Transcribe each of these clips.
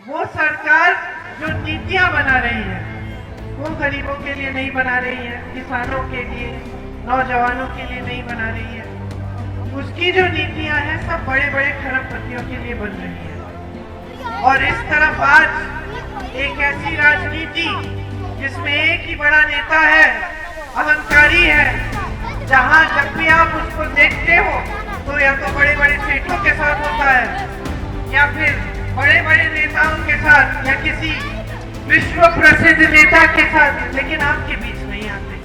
वो सरकार जो नीतियां बना रही है वो गरीबों के लिए नहीं बना रही है, किसानों के लिए, नौजवानों के लिए नहीं बना रही है। उसकी जो नीतियां हैं सब बड़े बड़े खरबपतियों के लिए बन रही है। और इस तरफ आज एक ऐसी राजनीति जिसमें एक ही बड़ा नेता है, अहंकारी है, जहां जब भी आप उसको देखते हो तो या तो बड़े बड़े सेठों के साथ होता है या फिर बड़े बड़े नेताओं के साथ या किसी विश्व प्रसिद्ध नेता के साथ, लेकिन आपके बीच नहीं आते।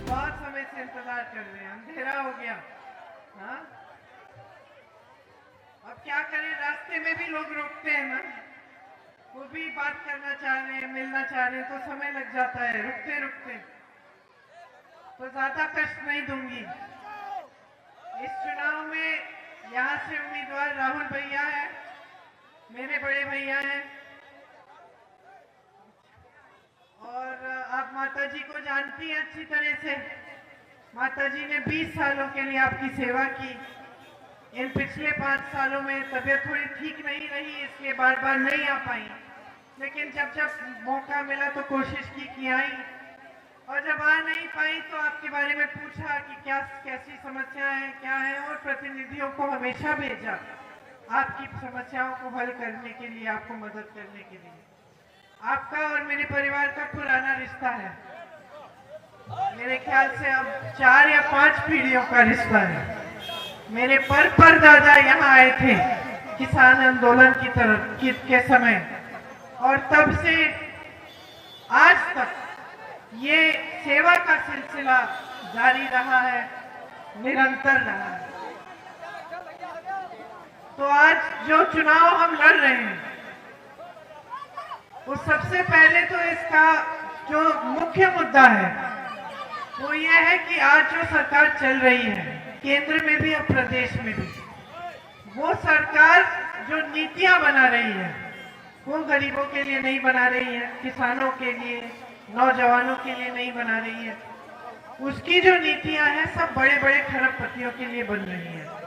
बहुत समय से इंतजार कर रहे हैं, अंधेरा हो गया। हाँ, अब क्या करें, रास्ते में भी लोग रोकते हैं ना, वो भी बात करना चाह रहे हैं, मिलना चाह रहे हैं, तो समय लग जाता है रुकते रुकते। तो ज्यादा कष्ट नहीं दूंगी। इस चुनाव में यहाँ से उम्मीदवार राहुल भैया है, मेरे बड़े भैया हैं, और आप माता जी को जानती हैं अच्छी तरह से। माता जी ने 20 सालों के लिए आपकी सेवा की। इन पिछले 5 सालों में तबीयत थोड़ी ठीक नहीं रही, इसलिए बार बार नहीं आ पाई, लेकिन जब जब मौका मिला तो कोशिश की कि आई। और जब आ नहीं पाई तो आपके बारे में पूछा कि क्या कैसी समस्याएं हैं, क्या है, और प्रतिनिधियों को हमेशा भेजा आपकी समस्याओं को हल करने के लिए, आपको मदद करने के लिए। आपका और मेरे परिवार का पुराना रिश्ता है, मेरे ख्याल से अब 4 या 5 पीढ़ियों का रिश्ता है। मेरे परदादा यहाँ आए थे किसान आंदोलन की तरफ के समय, और तब से आज तक ये सेवा का सिलसिला जारी रहा है, निरंतर रहा है। तो आज जो चुनाव हम लड़ रहे हैं, वो सबसे पहले तो इसका जो मुख्य मुद्दा है वो ये है कि आज जो सरकार चल रही है, केंद्र में भी और प्रदेश में भी, वो सरकार जो नीतियां बना रही है वो गरीबों के लिए नहीं बना रही है, किसानों के लिए, नौजवानों के लिए नहीं बना रही है। उसकी जो नीतियां हैं सब बड़े बड़े खरबपतियों के लिए बन रही है।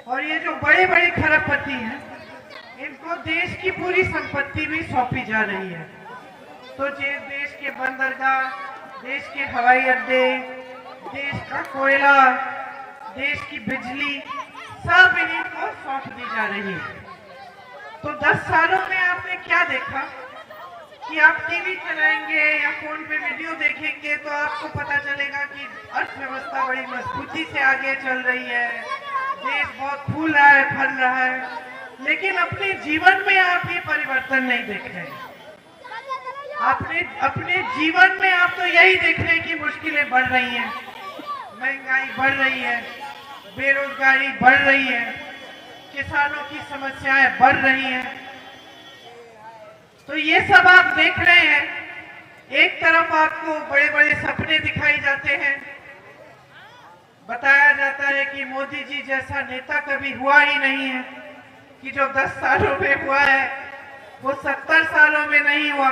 और ये जो बड़े बड़े खरबपति हैं, इनको देश की पूरी संपत्ति भी सौंपी जा रही है। तो देश के बंदरगाह, देश के हवाई अड्डे, देश का कोयला, देश की बिजली, सब इन्हीं को सौंप दी जा रही है। तो 10 सालों में आपने क्या देखा कि आप टीवी चलाएंगे या फोन पे वीडियो देखेंगे तो आपको पता चलेगा कि अर्थव्यवस्था बड़ी मजबूती से आगे चल रही है, देश बहुत फूल रहा है, फल रहा है, लेकिन अपने जीवन में आप ये परिवर्तन नहीं देख रहे हैं। अपने जीवन में आप तो यही देख रहे हैं कि मुश्किलें बढ़ रही हैं, महंगाई बढ़ रही है, बेरोजगारी बढ़ रही है, किसानों की समस्याएं बढ़ रही हैं। तो ये सब आप देख रहे हैं। एक तरफ आपको बड़े बड़े सपने दिखाई जाते हैं, बताया जाता है कि मोदी जी जैसा नेता कभी हुआ ही नहीं है, कि जो 10 सालों में हुआ है वो 70 सालों में नहीं हुआ।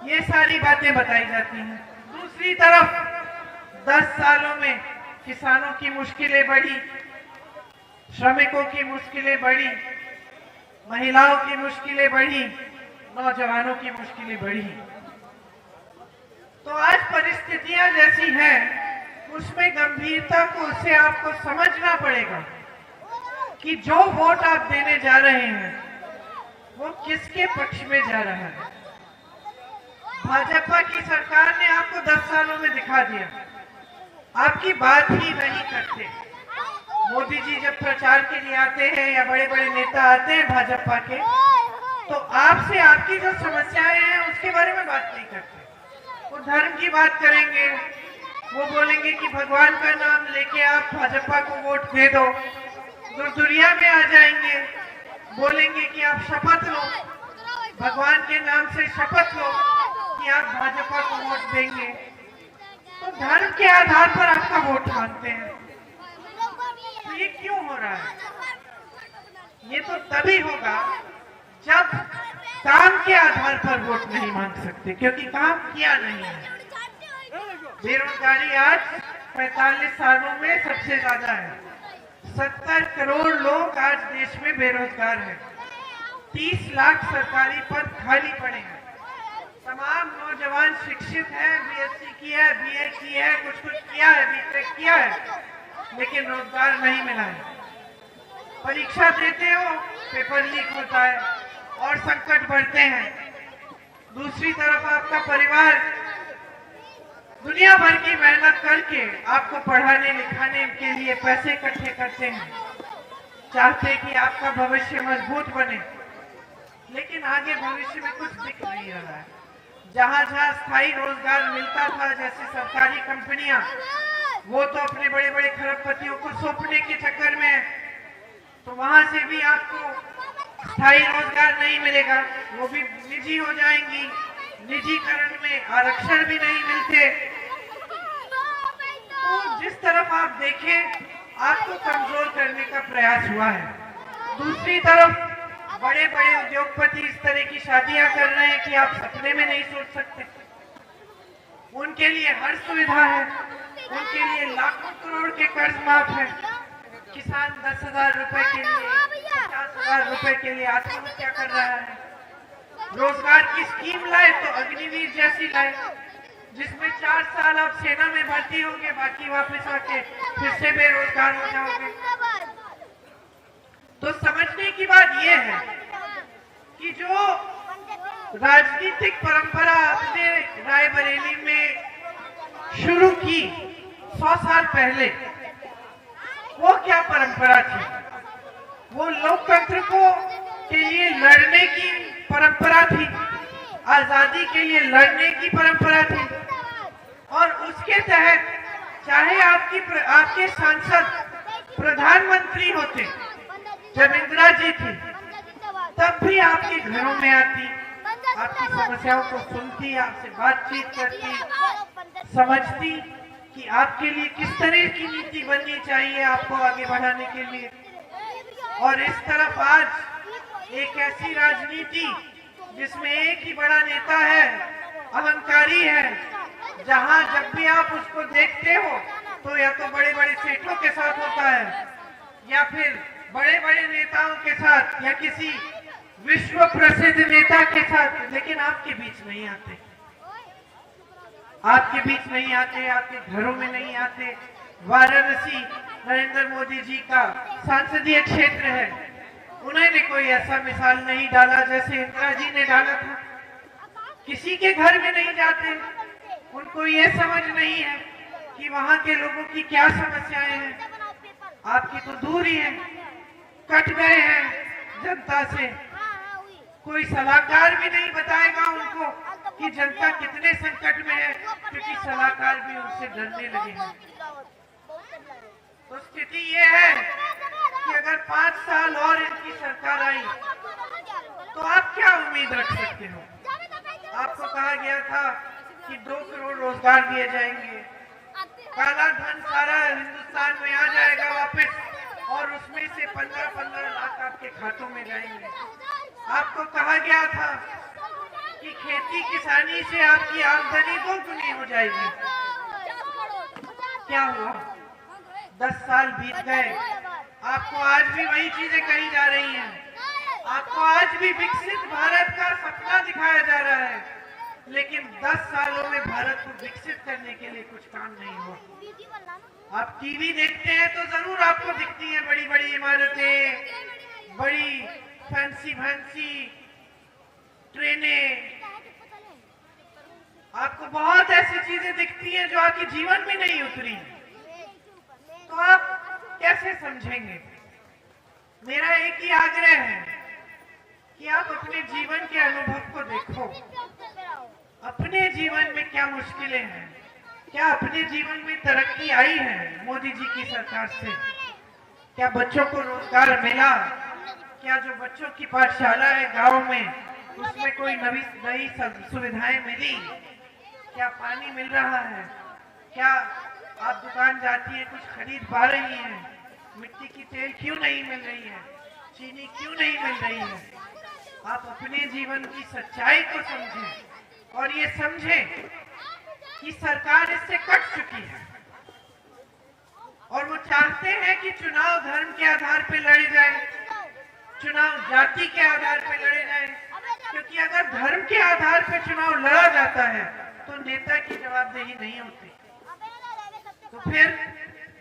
ये सारी बातें बताई जाती हैं। दूसरी तरफ 10 सालों में किसानों की मुश्किलें बढ़ी, श्रमिकों की मुश्किलें बढ़ी, महिलाओं की मुश्किलें बढ़ी, नौजवानों की मुश्किलें बढ़ी। तो आज परिस्थितियां जैसी हैं, उसमें गंभीरता को से आपको समझना पड़ेगा कि जो वोट आप देने जा रहे हैं वो किसके पक्ष में जा रहा है। भाजपा की सरकार ने आपको 10 सालों में दिखा दिया, आपकी बात ही नहीं करते। मोदी जी जब प्रचार के लिए आते हैं या बड़े बड़े नेता आते हैं भाजपा के, तो आपसे आपकी जो समस्याएं हैं उसके बारे में बात नहीं करते। वो धर्म की बात करेंगे, वो बोलेंगे कि भगवान का नाम लेके आप भाजपा को वोट दे दो, दुर्दुरिया में आ जाएंगे, बोलेंगे कि आप शपथ लो, भगवान के नाम से शपथ लो कि आप भाजपा को वोट देंगे। तो धर्म के आधार पर आपका वोट मांगते हैं। तो ये क्यों हो रहा है? ये तो तभी होगा जब काम के आधार पर वोट नहीं मांग सकते, क्योंकि काम किया नहीं है। बेरोजगारी आज 45 सालों में सबसे ज्यादा है। 70 करोड़ लोग आज देश में बेरोजगार हैं। 30 लाख सरकारी पद खाली पड़े हैं। तमाम नौजवान शिक्षित हैं, बीएससी की है, बीए की है, कुछ किया है, बीटेक किया है, लेकिन रोजगार नहीं मिला है। परीक्षा देते हो, पेपर लीक होता है और संकट बढ़ते हैं। दूसरी तरफ आपका परिवार दुनिया भर की मेहनत करके आपको पढ़ाने लिखाने के लिए पैसे इकट्ठे करते हैं, चाहते कि आपका भविष्य मजबूत बने, लेकिन आगे भविष्य में कुछ दिख नहीं रहा है। जहां जहां स्थायी रोजगार मिलता था, जैसे सरकारी कंपनियां, वो तो अपने बड़े बड़े खरबपतियों को सौंपने के चक्कर में है, तो वहां से भी आपको स्थायी रोजगार नहीं मिलेगा, वो भी निजी हो जाएंगी। निजीकरण में आरक्षण भी नहीं मिलते। तो जिस तरफ आप देखें, आपको कमजोर करने का प्रयास हुआ है। दूसरी तरफ बड़े बड़े उद्योगपति इस तरह की शादियां कर रहे हैं कि आप सपने में नहीं सोच सकते। उनके लिए हर सुविधा है, उनके लिए लाखों करोड़ के कर्ज माफ है। किसान 10,000 रुपए के लिए, 50,000 रुपए के लिए आत्महत्या कर रहा है। रोजगार की स्कीम लाए तो अग्निवीर जैसी लाए, जिसमें 4 साल आप सेना में भर्ती होंगे, बाकी वापस आके फिर से बेरोजगार हो जाओगे। तो समझने की बात यह है कि जो राजनीतिक परंपरा आपने रायबरेली में शुरू की 100 साल पहले, वो क्या परंपरा थी? वो लोकतंत्र को के लिए लड़ने की परंपरा थी, आजादी के लिए लड़ने की परंपरा थी। और उसके तहत चाहे आपके सांसद प्रधानमंत्री होते, जब इंदिरा जी थी, तब भी आपके घरों में आती, आपकी समस्याओं को सुनती, आपसे बातचीत करती, समझती कि आपके लिए किस तरह की नीति बननी चाहिए आपको आगे बढ़ाने के लिए। और इस तरफ आज एक ऐसी राजनीति जिसमें एक ही बड़ा नेता है, अहंकारी है, जहां जब भी आप उसको देखते हो तो या तो बड़े बड़े सेठों के साथ होता है, या फिर बड़े बड़े नेताओं के साथ, या किसी विश्व प्रसिद्ध नेता के साथ, लेकिन आपके बीच नहीं आते। आपके बीच नहीं आते, आपके घरों में नहीं आते। वाराणसी नरेंद्र मोदी जी का संसदीय क्षेत्र है, उन्होंने कोई ऐसा मिसाल नहीं डाला जैसे इंदिरा जी ने डाला था। किसी के घर में नहीं जाते, उनको ये समझ नहीं है कि वहां के लोगों की क्या समस्याएं हैं। आपकी तो दूर ही है, कट गए हैं जनता से। कोई सलाहकार भी नहीं बताएगा उनको कि जनता कितने संकट में है, क्योंकि सलाहकार भी उनसे डरने लगे हैं। तो स्थिति ये है कि अगर 5 साल और इनकी सरकार आई तो आप क्या उम्मीद रख सकते हो? आपको कहा गया था कि 2 करोड़ रोजगार दिए जाएंगे, काला धन सारा हिंदुस्तान में आ जाएगा वापस, और उसमें से 15-15 लाख आपके खातों में जाएंगे। आपको कहा गया था कि खेती किसानी से आपकी आमदनी 2 गुनी हो जाएगी। क्या हुआ? 10 साल बीत गए, आपको आज भी वही चीजें कही जा रही हैं। आपको आज भी विकसित भारत का सपना दिखाया जा रहा है, लेकिन 10 सालों में भारत को विकसित करने के लिए कुछ काम नहीं हुआ। आप टीवी देखते हैं तो जरूर आपको दिखती हैं बड़ी बड़ी इमारतें, बड़ी फैंसी ट्रेनें, आपको बहुत ऐसी चीजें दिखती हैं जो आपके जीवन में नहीं उतरी। तो आप कैसे समझेंगे? मेरा एक ही आग्रह है कि आप अपने जीवन के अनुभव को देखो। अपने जीवन में क्या मुश्किलें हैं? क्या अपने जीवन में तरक्की आई है मोदी जी की सरकार से? क्या बच्चों को रोजगार मिला? क्या जो बच्चों की पाठशाला है गांव में, उसमें कोई नई सुविधाएं मिली? क्या पानी मिल रहा है? क्या आप दुकान जाती है कुछ खरीद पा रही हैं? मिट्टी की तेल क्यों नहीं मिल रही है? चीनी क्यों नहीं मिल रही है? आप अपने जीवन की सच्चाई को समझें और ये समझें कि सरकार इससे कट चुकी है और वो चाहते हैं कि चुनाव धर्म के आधार पर लड़े जाए। चुनाव जाति के आधार पर लड़े जाए, क्योंकि अगर धर्म के आधार पर चुनाव लड़ा जाता है तो नेता की जवाबदेही नहीं होती। तो फिर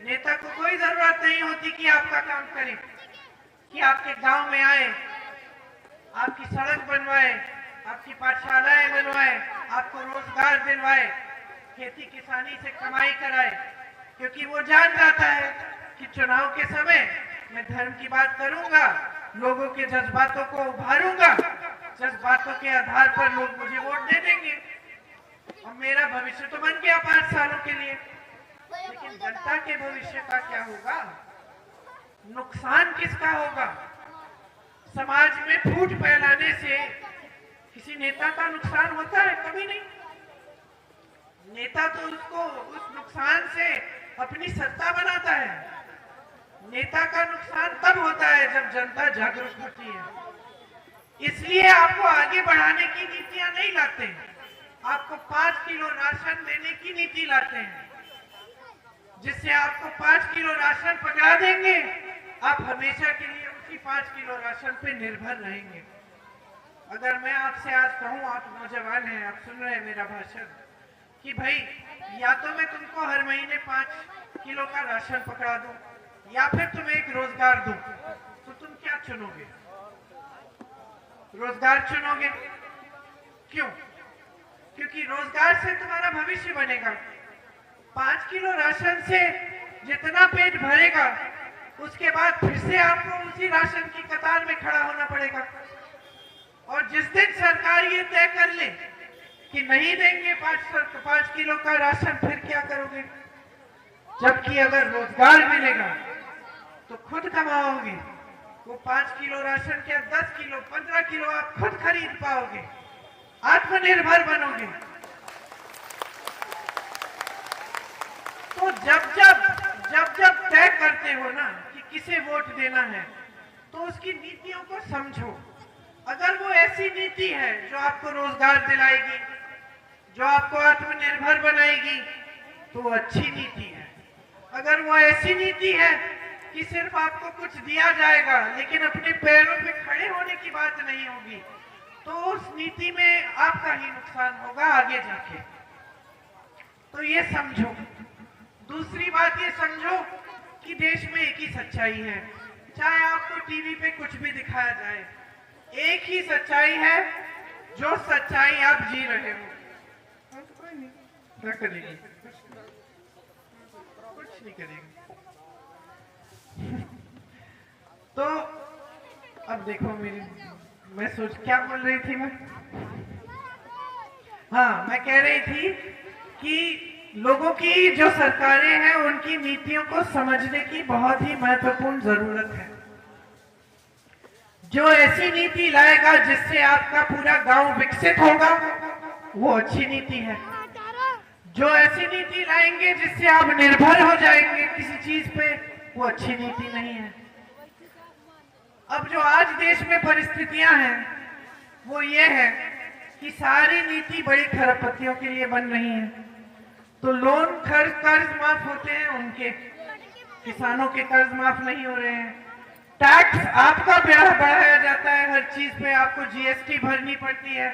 नेता को कोई जरूरत नहीं होती कि आपका काम करे, कि आपके गांव में आए, आपकी सड़क बनवाए, आपकी पाठशालाएं बनवाए, आपको रोजगार दिलवाए, खेती किसानी से कमाई कराए, क्योंकि वो जान जाता है कि चुनाव के समय मैं धर्म की बात करूंगा, लोगों के जज्बातों को उभारूंगा, जज्बातों के आधार पर लोग मुझे वोट दे देंगे और मेरा भविष्य तो बन गया 5 सालों के लिए। लेकिन जनता के भविष्य का क्या होगा? नुकसान किसका होगा? समाज में फूट फैलाने से किसी नेता का नुकसान होता है? कभी नहीं। नेता तो उसको उस नुकसान से अपनी सत्ता बनाता है। नेता का नुकसान तब होता है जब जनता जागरूक होती है। इसलिए आपको आगे बढ़ाने की नीतियां नहीं लाते, आपको 5 किलो राशन देने की नीति लाते हैं, जिससे आपको 5 किलो राशन पकड़ा देंगे, आप हमेशा के लिए उसी 5 किलो राशन पे निर्भर रहेंगे। अगर मैं आपसे आज कहूं, आप नौजवान हैं, आप सुन रहे हैं मेरा भाषण, कि भाई या तो मैं तुमको हर महीने 5 किलो का राशन पकड़ा दूं या फिर तुम्हें एक रोजगार दूं, तो तुम क्या चुनोगे? रोजगार चुनोगे। क्यों? क्योंकि रोजगार से तुम्हारा भविष्य बनेगा। 5 किलो राशन से जितना पेट भरेगा, उसके बाद फिर से आपको उसी राशन की कतार में खड़ा होना पड़ेगा। और जिस दिन सरकार ये तय कर ले कि नहीं देंगे 5 किलो का राशन, फिर क्या करोगे? जबकि अगर रोजगार मिलेगा तो खुद कमाओगे, वो 5 किलो राशन क्या 10 किलो 15 किलो आप खुद खरीद पाओगे, आत्मनिर्भर बनोगे। तो जब तय करते हो ना कि किसे वोट देना है, तो उसकी नीतियों को समझो। अगर वो ऐसी नीति है जो आपको रोजगार दिलाएगी, जो आपको आत्मनिर्भर बनाएगी, तो वो अच्छी नीति है। अगर वो ऐसी नीति है कि सिर्फ आपको कुछ दिया जाएगा लेकिन अपने पैरों पे खड़े होने की बात नहीं होगी, तो उस नीति में आपका ही नुकसान होगा आगे जाके। तो ये समझो। दूसरी बात ये समझो कि देश में एक ही सच्चाई है, चाहे आपको टीवी पे कुछ भी दिखाया जाए, एक ही सच्चाई है, जो सच्चाई आप जी रहे हो। क्या करेगी? कुछ नहीं करेगी। तो अब देखो मैं क्या बोल रही थी मैं? हाँ, मैं कह रही थी कि लोगों की जो सरकारें हैं उनकी नीतियों को समझने की बहुत ही महत्वपूर्ण जरूरत है। जो ऐसी नीति लाएगा जिससे आपका पूरा गांव विकसित होगा, वो अच्छी नीति है। जो ऐसी नीति लाएंगे जिससे आप निर्भर हो जाएंगे किसी चीज पे, वो अच्छी नीति नहीं है। अब जो आज देश में परिस्थितियां हैं वो ये है कि सारी नीति बड़ी खरबपतियों के लिए बन रही है। तो लोन कर्ज माफ होते हैं उनके, किसानों के कर्ज माफ नहीं हो रहे हैं। टैक्स आपका बढ़ाया जाता है, हर चीज पे आपको जीएसटी भरनी पड़ती है।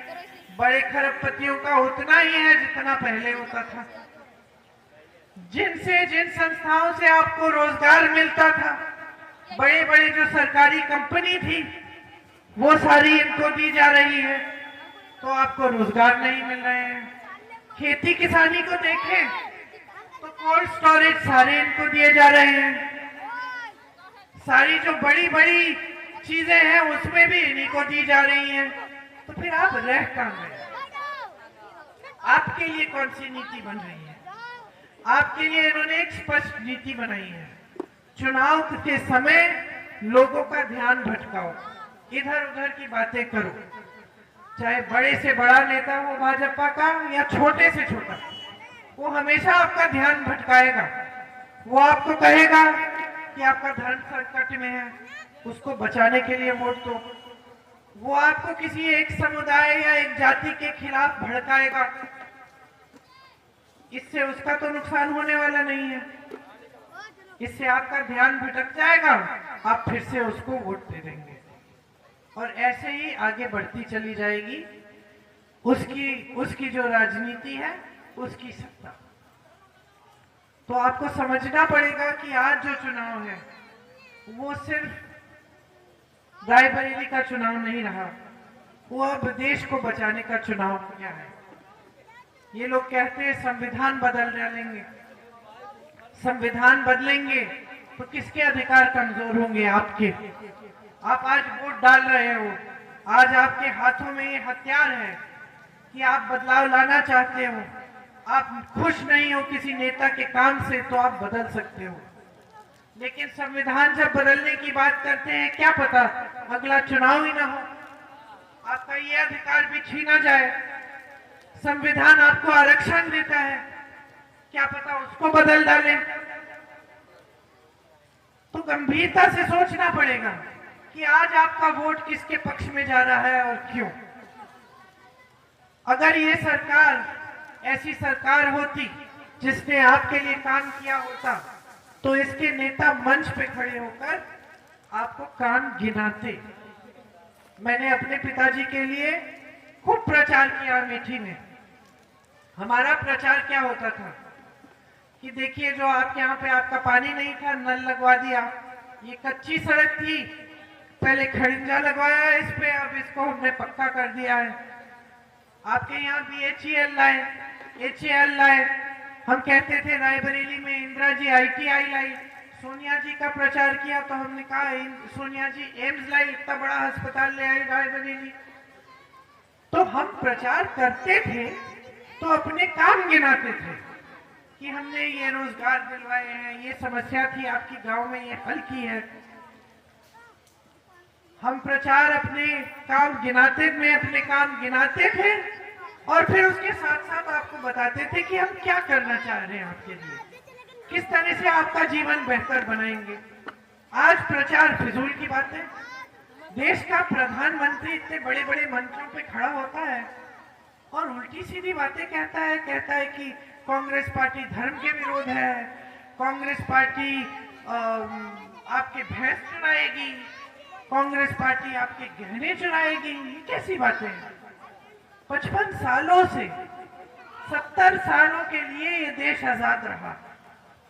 बड़े खरबपतियों का उतना ही है जितना पहले होता था। जिन संस्थाओं से आपको रोजगार मिलता था, बड़े बड़े जो सरकारी कंपनी थी, वो सारी इनको दी जा रही है, तो आपको रोजगार नहीं मिल रहे हैं। खेती किसानी को देखें तो कोल्ड स्टोरेज सारे इनको दिए जा रहे हैं। सारी जो बड़ी बड़ी चीजें हैं उसमें भी इन्हीं को दी जा रही हैं। तो फिर आप रह कहां गए? आपके लिए कौन सी नीति बन रही है? आपके लिए इन्होंने एक स्पष्ट नीति बनाई है। चुनाव के समय लोगों का ध्यान भटकाओ, इधर उधर की बातें करो, चाहे बड़े से बड़ा नेता हो भाजपा का या छोटे से छोटा, वो हमेशा आपका ध्यान भटकाएगा। वो आपको कहेगा कि आपका धर्म संकट में है, उसको बचाने के लिए वोट दो। वो आपको किसी एक समुदाय या एक जाति के खिलाफ भड़काएगा। इससे उसका तो नुकसान होने वाला नहीं है, इससे आपका ध्यान भटक जाएगा, आप फिर से उसको वोट दे देंगे। और ऐसे ही आगे बढ़ती चली जाएगी उसकी जो राजनीति है, उसकी सत्ता। तो आपको समझना पड़ेगा कि आज जो चुनाव है वो सिर्फ रायबरेली का चुनाव नहीं रहा, वो अब देश को बचाने का चुनाव क्या है। ये लोग कहते हैं संविधान बदल डालेंगे, संविधान बदलेंगे तो किसके अधिकार कमजोर होंगे? आपके। आप आज वोट डाल रहे हो, आज आपके हाथों में ये हथियार है कि आप बदलाव लाना चाहते हो, आप खुश नहीं हो किसी नेता के काम से तो आप बदल सकते हो। लेकिन संविधान जब बदलने की बात करते हैं, क्या पता अगला चुनाव ही ना हो, आपका ये अधिकार भी छीना जाए। संविधान आपको आरक्षण देता है, क्या पता उसको बदल डालें। तो गंभीरता से सोचना पड़ेगा कि आज आपका वोट किसके पक्ष में जा रहा है और क्यों। अगर ये सरकार ऐसी सरकार होती जिसने आपके लिए काम किया होता तो इसके नेता मंच पे खड़े होकर आपको काम गिनाते। मैंने अपने पिताजी के लिए खूब प्रचार किया अमेठी में। हमारा प्रचार क्या होता था कि देखिए, जो आपके यहाँ पे आपका पानी नहीं था, नल लगवा दिया। ये कच्ची सड़क थी, पहले खड़िंजा लगवाया इस पे, अब इसको हमने पक्का कर दिया है। आपके यहाँ BHEL लाए, HAL लाए। हम कहते थे रायबरेली में इंदिरा जी ITI लाई। सोनिया जी का प्रचार किया तो हमने कहा सोनिया जी एम्स लाई, इतना बड़ा अस्पताल ले आई रायबरेली। तो हम प्रचार करते थे तो अपने काम गिनाते थे कि हमने ये रोजगार दिलवाए हैं, ये समस्या थी आपकी गांव में, ये हल की है। हम प्रचार अपने काम गिनाते थे और फिर उसके साथ साथ आपको बताते थे कि हम क्या करना चाह रहे हैं आपके लिए, किस तरह से आपका जीवन बेहतर बनाएंगे। आज प्रचार फिजूल की बात है। देश का प्रधानमंत्री इतने बड़े बड़े मंचों पे खड़ा होता है और उल्टी सीधी बातें कहता है कि कांग्रेस पार्टी धर्म के विरोध है, कांग्रेस पार्टी आपके भैंस चुराएगी, कांग्रेस पार्टी आपके गहने चुराएगी। ये कैसी बातें हैं? 55 सालों से 70 सालों के लिए ये देश आजाद रहा,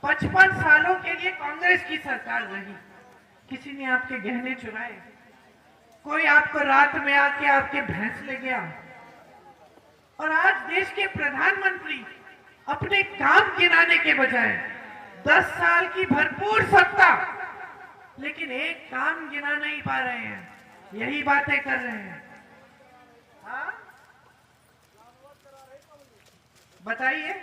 55 सालों के लिए कांग्रेस की सरकार रही। किसी ने आपके गहने चुराए? कोई आपको रात में आके आपके भैंस ले गया? और आज देश के प्रधानमंत्री अपने काम गिनाने के बजाय 10 साल की भरपूर सत्ता, लेकिन एक काम गिना नहीं पा रहे हैं, यही बातें कर रहे हैं। हाँ, बताइए।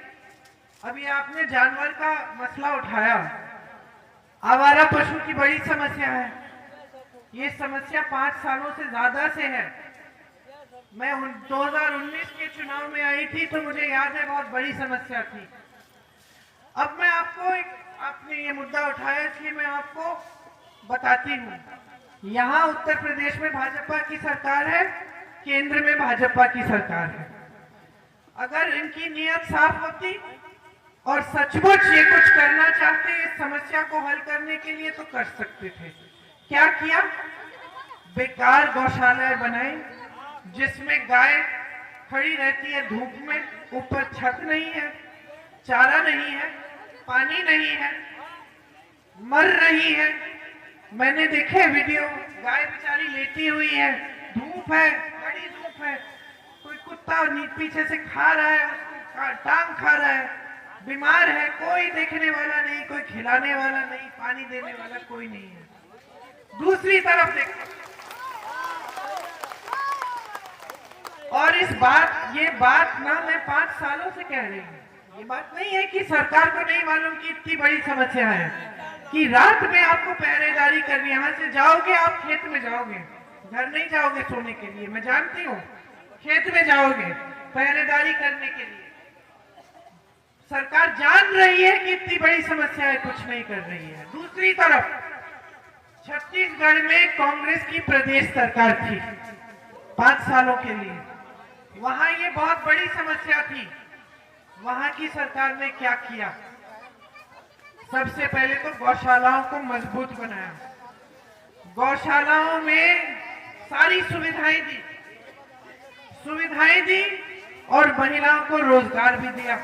अभी आपने जानवर का मसला उठाया, आवारा पशु की बड़ी समस्या है। ये समस्या 5 सालों से ज्यादा से है। मैं 2019 के चुनाव में आई थी तो मुझे याद है बहुत बड़ी समस्या थी। अब मैं आपको आपने ये मुद्दा उठाया इसलिए मैं आपको बताती हूँ। यहाँ उत्तर प्रदेश में भाजपा की सरकार है, केंद्र में भाजपा की सरकार है। अगर इनकी नीयत साफ होती और सचमुच ये कुछ करना चाहते इस समस्या को हल करने के लिए तो कर सकते थे। क्या किया? बेकार गौशालाएं बनाई जिसमें गाय खड़ी रहती है धूप में, ऊपर छत नहीं है, चारा नहीं है, पानी नहीं है, मर रही है। मैंने देखे वीडियो, गाय बेचारी लेटी हुई है, धूप है, बड़ी धूप है, कोई कुत्ता पीछे से खा रहा है, उसको टांग खा रहा है, बीमार है, कोई देखने वाला नहीं, कोई खिलाने वाला नहीं, पानी देने वाला कोई नहीं है। दूसरी तरफ देखो, और ये बात ना मैं 5 सालों से कह रही हूँ। ये बात नहीं है कि सरकार को नहीं मालूम कि इतनी बड़ी समस्या है कि रात में आपको पहरेदारी करनी। यहाँ से जाओगे आप खेत में जाओगे, घर नहीं जाओगे सोने के लिए, मैं जानती हूँ, खेत में जाओगे पहरेदारी करने के लिए। सरकार जान रही है कि इतनी बड़ी समस्या है, कुछ नहीं कर रही है। दूसरी तरफ छत्तीसगढ़ में कांग्रेस की प्रदेश सरकार थी 5 सालों के लिए, वहां ये बहुत बड़ी समस्या थी। वहां की सरकार ने क्या किया? सबसे पहले तो गौशालाओं को मजबूत बनाया। गौशालाओं में सारी सुविधाएं दी और महिलाओं को रोजगार भी दिया।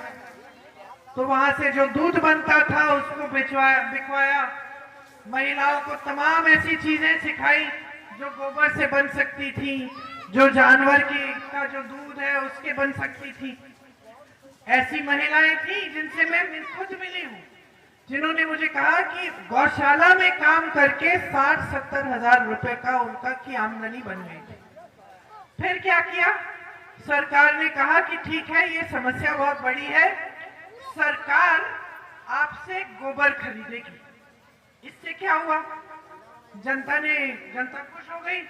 तो वहां से जो दूध बनता था उसको बिकवाया, महिलाओं को तमाम ऐसी चीजें सिखाई जो गोबर से बन सकती थी, जो जानवर का जो दूध है उसके बन सकती थी। ऐसी महिलाएं थी जिनसे मैं खुद मिली हूँ, जिन्होंने मुझे कहा कि गौशाला में काम करके 60-70 हजार रुपए का उनका की आमदनी बन गई। फिर क्या किया, सरकार ने कहा कि ठीक है ये समस्या बहुत बड़ी है, सरकार आपसे गोबर खरीदेगी। इससे क्या हुआ, जनता खुश हो गई।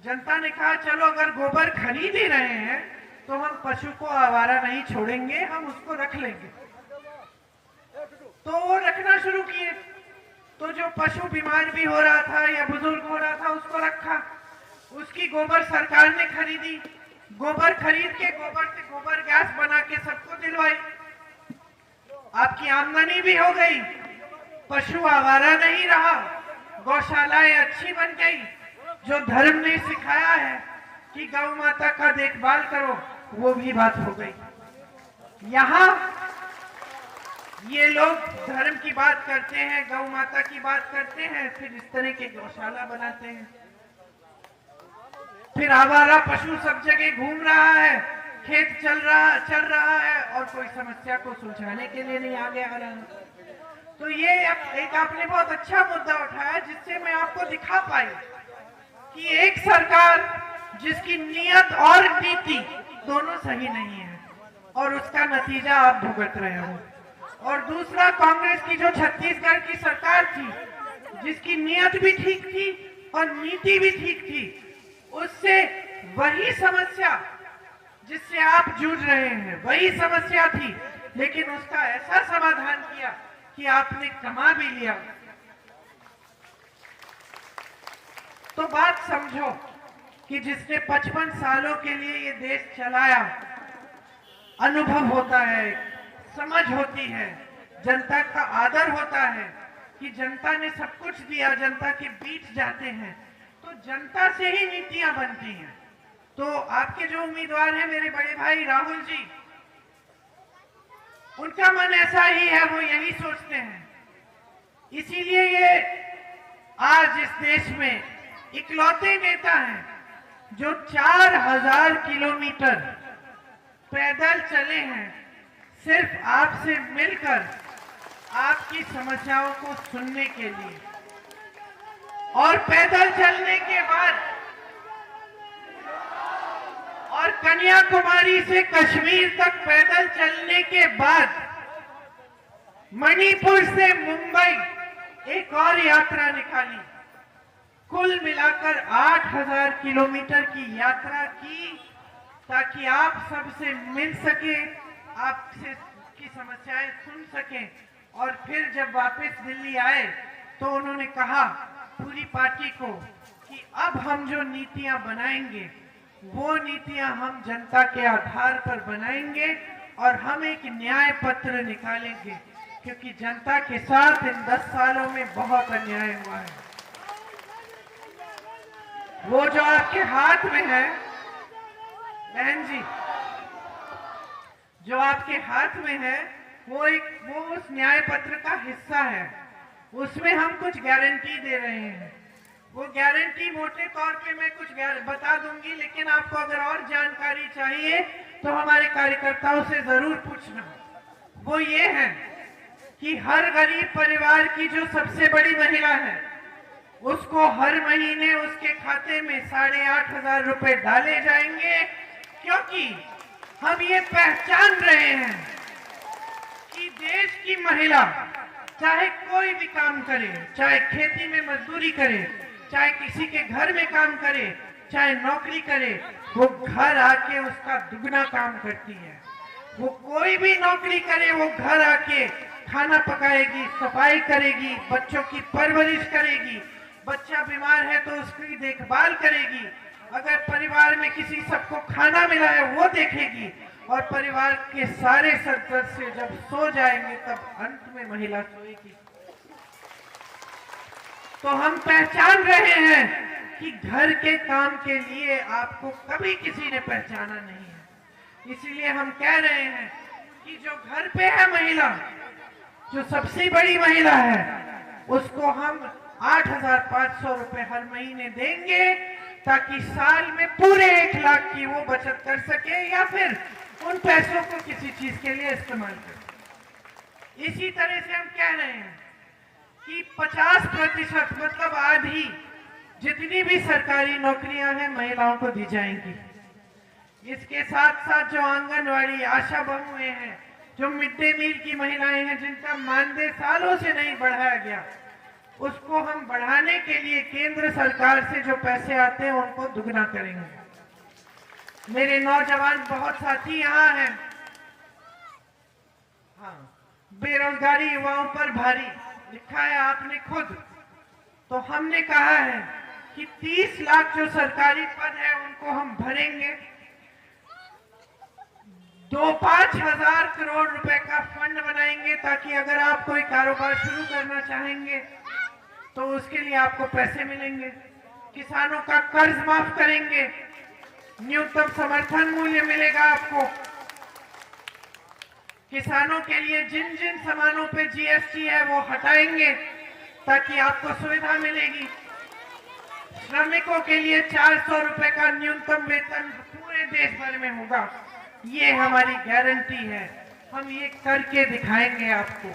जनता ने कहा चलो अगर गोबर खरीद ही रहे हैं तो हम पशु को आवारा नहीं छोड़ेंगे, हम उसको रख लेंगे। तो वो रखना शुरू किए। तो जो पशु बीमार भी हो रहा था या बुजुर्ग हो रहा था उसको रखा, उसकी गोबर सरकार ने खरीदी। गोबर खरीद के गोबर से गोबर गैस बना के सबको दिलवाई। आपकी आमदनी भी हो गई, पशु आवारा नहीं रहा, गौशालाएं अच्छी बन गई। जो धर्म ने सिखाया है कि गौ माता का देखभाल करो, वो भी बात हो गई। यहाँ ये लोग धर्म की बात करते हैं, गौ माता की बात करते हैं, फिर इस तरह के गौशाला बनाते हैं। फिर आवारा पशु सब जगह घूम रहा है, खेत चल रहा है और कोई समस्या को सुलझाने के लिए नहीं आगे आ रहा। तो ये एक आपने बहुत अच्छा मुद्दा उठाया जिससे मैं आपको दिखा पाई कि एक सरकार जिसकी नियत और नीति दोनों सही नहीं है और उसका नतीजा आप भुगत रहे हो, और दूसरा कांग्रेस की जो छत्तीसगढ़ की सरकार थी जिसकी नियत भी ठीक थी और नीति भी ठीक थी, उससे वही समस्या जिससे आप जूझ रहे हैं वही समस्या थी, लेकिन उसका ऐसा समाधान किया कि आपने कमा भी लिया। तो बात समझो कि जिसने 55 सालों के लिए ये देश चलाया, अनुभव होता है, समझ होती है, जनता का आदर होता है कि जनता ने सब कुछ दिया, जनता के बीच जाते हैं तो जनता से ही नीतियां बनती हैं। तो आपके जो उम्मीदवार हैं मेरे बड़े भाई राहुल जी, उनका मन ऐसा ही है, वो यही सोचते हैं। इसीलिए ये आज इस देश में इकलौते नेता हैं जो 4000 किलोमीटर पैदल चले हैं सिर्फ आपसे मिलकर आपकी समस्याओं को सुनने के लिए। और पैदल चलने के बाद और कन्याकुमारी से कश्मीर तक पैदल चलने के बाद मणिपुर से मुंबई एक और यात्रा निकाली। कुल मिलाकर 8000 किलोमीटर की यात्रा की ताकि आप सबसे मिल सके, आपसे की समस्याएं सुन सकें। और फिर जब वापस दिल्ली आए तो उन्होंने कहा पूरी पार्टी को कि अब हम जो नीतियां बनाएंगे वो नीतियां हम जनता के आधार पर बनाएंगे और हम एक न्याय पत्र निकालेंगे, क्योंकि जनता के साथ इन 10 सालों में बहुत अन्याय हुआ है। वो जो आपके हाथ में है बहन जी, जो आपके हाथ में है वो उस न्याय पत्र का हिस्सा है। उसमें हम कुछ गारंटी दे रहे हैं। वो गारंटी मोटे तौर पे मैं कुछ बता दूंगी, लेकिन आपको अगर और जानकारी चाहिए तो हमारे कार्यकर्ताओं से जरूर पूछना। वो ये है कि हर गरीब परिवार की जो सबसे बड़ी महिला है उसको हर महीने उसके खाते में 8500 रुपए डाले जाएंगे, क्योंकि हम ये पहचान रहे हैं कि देश की महिला चाहे कोई भी काम करे, चाहे खेती में मजदूरी करे, चाहे किसी के घर में काम करे, चाहे नौकरी करे, वो घर आके उसका दुगना काम करती है। वो कोई भी नौकरी करे, वो घर आके खाना पकाएगी, सफाई करेगी, बच्चों की परवरिश करेगी, बच्चा बीमार है तो उसकी देखभाल करेगी, अगर परिवार में किसी सबको खाना मिला है वो देखेगी, और परिवार के सारे सदस्य जब सो जाएंगे तब अंत में महिला सोएगी। तो हम पहचान रहे हैं कि घर के काम के लिए आपको कभी किसी ने पहचाना नहीं है। इसीलिए हम कह रहे हैं कि जो घर पे है महिला, जो सबसे बड़ी महिला है, उसको हम 8,500 रुपए हर महीने देंगे, ताकि साल में पूरे 1 लाख की वो बचत कर सके या फिर उन पैसों को किसी चीज के लिए इस्तेमाल कर। इसी तरह से हम कह रहे हैं कि 50% मतलब आधी जितनी भी सरकारी नौकरियां हैं महिलाओं को दी जाएंगी। इसके साथ साथ जो आंगनवाड़ी आशा बहुएं हैं, जो मिड डे मील की महिलाएं हैं, जिनका मानदेय सालों से नहीं बढ़ाया गया, उसको हम बढ़ाने के लिए केंद्र सरकार से जो पैसे आते हैं उनको दुगना करेंगे। मेरे नौजवान बहुत साथी यहाँ हैं। हाँ, बेरोजगारी युवाओं पर भारी लिखा है आपने खुद, तो हमने कहा है कि 30 लाख जो सरकारी पद है उनको हम भरेंगे। 2-5 हजार करोड़ रुपए का फंड बनाएंगे, ताकि अगर आप कोई कारोबार शुरू करना चाहेंगे तो उसके लिए आपको पैसे मिलेंगे। किसानों का कर्ज माफ करेंगे, न्यूनतम समर्थन मूल्य मिलेगा आपको। किसानों के लिए जिन जिन सामानों पे जीएसटी है वो हटाएंगे, ताकि आपको सुविधा मिलेगी। श्रमिकों के लिए 400 रुपए का न्यूनतम वेतन पूरे देश भर में होगा। ये हमारी गारंटी है, हम ये करके दिखाएंगे आपको।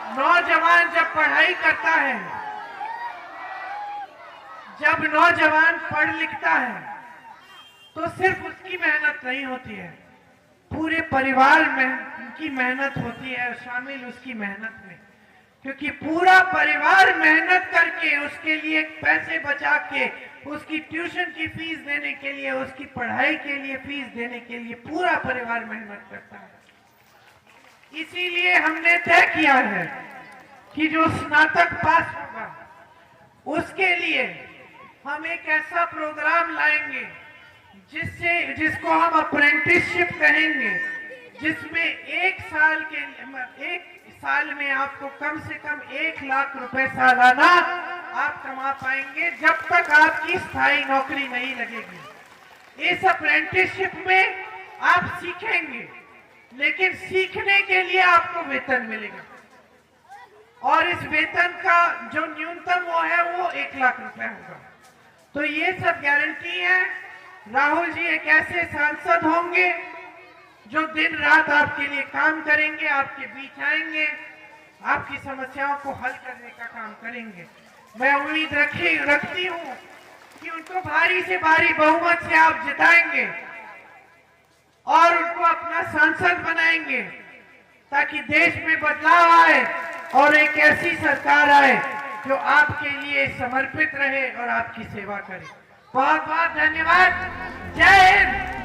नौजवान जब पढ़ाई करता है, जब नौजवान पढ़ लिखता है, तो सिर्फ उसकी मेहनत नहीं होती है, पूरे परिवार में उनकी मेहनत होती है शामिल उसकी मेहनत में। क्योंकि पूरा परिवार मेहनत करके उसके लिए पैसे बचा के उसकी ट्यूशन की फीस देने के लिए, उसकी पढ़ाई के लिए फीस देने के लिए पूरा परिवार मेहनत करता है। इसीलिए हमने तय किया है कि जो स्नातक पास होगा उसके लिए हम एक ऐसा प्रोग्राम लाएंगे जिसको हम अप्रेंटिसशिप कहेंगे, जिसमें एक साल में आपको कम से कम 1 लाख रुपए सालाना आप कमा पाएंगे, जब तक आपकी स्थायी नौकरी नहीं लगेगी। इस अप्रेंटिसशिप में आप सीखेंगे, लेकिन सीखने के लिए आपको वेतन मिलेगा, और इस वेतन का जो न्यूनतम वो है वो 1 लाख रुपए होगा। तो ये सब गारंटी है। राहुल जी एक ऐसे सांसद होंगे जो दिन रात आपके लिए काम करेंगे, आपके बीच आएंगे, आपकी समस्याओं को हल करने का काम करेंगे। मैं उम्मीद रखती हूँ कि उनको भारी से भारी बहुमत से आप जिताएंगे और उनको अपना सांसद बनाएंगे, ताकि देश में बदलाव आए और एक ऐसी सरकार आए जो आपके लिए समर्पित रहे और आपकी सेवा करे। बहुत बहुत धन्यवाद। जय हिंद।